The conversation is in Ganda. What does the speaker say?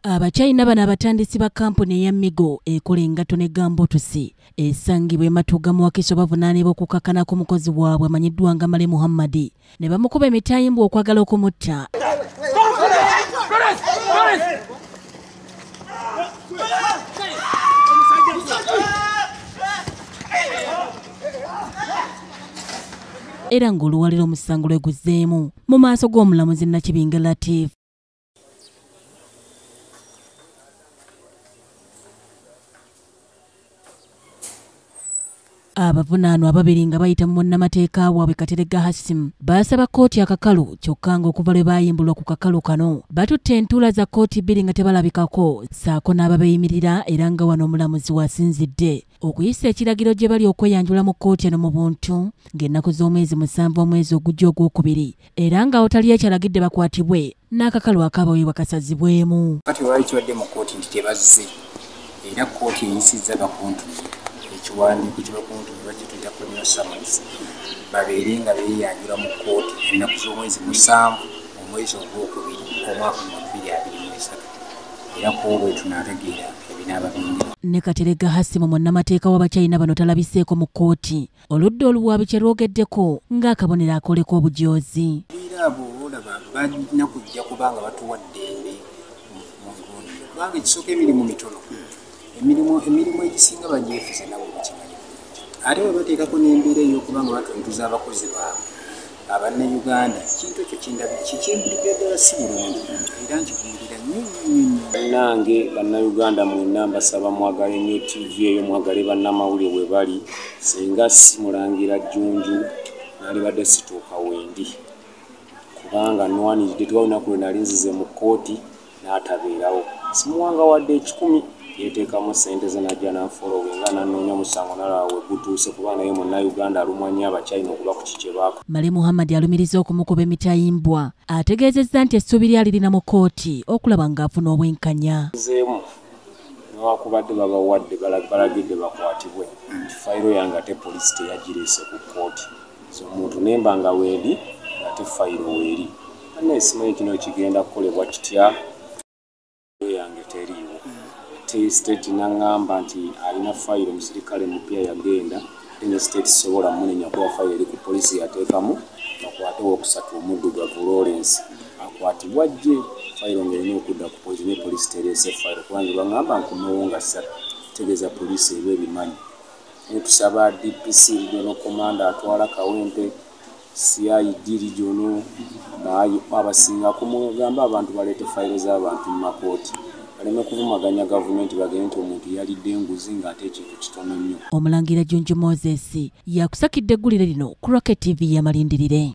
Abachina bano abatandisi ba kampuni ya Migo ekola engatto ne gambotusi esangibwa Ematugga mu Wakiso Abavunanibwa okukkakkana k'omukozi waabwe amanyiddwa nga Muhammade ne bamukuba emitayimbwa okwagala okumutta. Era ng'oluwalira omusango lwe guzzeemu mu maaso g'omulamuzi Nakibinge Latif. Abavunanibwa ababiri nga bayita mu munnamateeka waabwe Katerega Hasimu baasaba kkooti akakalu kyokka ng'okuva lwe baayimbulwa ku kakalu kano batutte entuula za kkooti bbiri nga tebalabikako ssaako n'ababeeyimirira era nga wano omulamuzi wasinzidde okuyisa ekiragiro gye bali okweyanjula mu kkooti eno mu buntu ng'ennaku z'omwezi 7 omwezi ogujja ogwokubiri era nga awatali ekyalagidde bakwatibwe n'akakalu akabaweebwa kasazibwemu. Kati wali kiwadde mu kkooti nti tebazze era kkooti eyisiza bakuntu ekiwandiiko kye bakuntumira bakituyita criminal summons babeere nga beeyanjula mu kkooti ennaku z'omwezi 7 omwezi ogwokubiri omwaka 2023 era kuolwo tunaategeera ebinaaba bingi. Ne Katerega Hasimu munnamateeka w'Abachina bano talabiseeko mu kkooti oludda oluwaabi kye lwogeddeko ng'akabonero akoleko obujoozi. Era abo olaba balina kujja kubanga batuwa ddembe mu ggondero kubanga ekisooka emirimu mitono emirimu egisinga bagyefuze nabo bakimanyi ate bwe bateekako n'embeera ey'okubanga batuntuza abakozi baabwe abannauganda kintu ekyo kikimpulira ddala si bulungi era nkivumirira nnyo. Nange bannayuganda mwenna mbasaba mwagale nnyo TV eyo mwagale bannamawulire bwe bali singa simulangira Jjunju nalibadde situuka wendi kubanga nwaniridde tewalinaku lwe nali nzize mu kkooti n'atabeerawo simuwanga wadde 10 yeteekamu ssente ze najja n'anfolowinga n'anoonya omusango nalaba we gutuuse kuba naye munnayuganda alumwa nnyo Abachina okuba ku kikye baako. Muhammade alumiriza okumukuba emitayimbwa ategezeza nti essuubi alirina mu kkooti okulaba ng'afuna obwenkanya. Zeemu newakubadde babawadde balagidde bakwatibwe nti fayiro yange ate poliisi teyagireese ku kkooti so omuntu nemba nga weeri ate fayiro weeri anne simanyi kino kigenda kukolebwa kitya yange teriiwo. State nangamba nti alina fayiro omusirikale mupya yagenda ene state sobola munenya kuba fayiro eri ku poliisi yateekamu akwate okusatu omuddugavu Lawrence akwatibwa gye fayiro ng'erina okudda ku poliisi ne poliisi tereese fayiro kubanga bangamba nkunowo nga tegeeza poliisi eba ebimanyi. Tusaba DPC regional commander atwala Kawempe CID regional abasinga kumugamba abantu baleete fayiro z'abantu mu makooti baleme kuvumaganya gavumenti bagende nti omuntu yalidde enguzi ng'ate ekintu kitono nnyo. Omulangira Jjunju Moses yakusakidde eggulire lino ku Rocket TV y'amalindilire.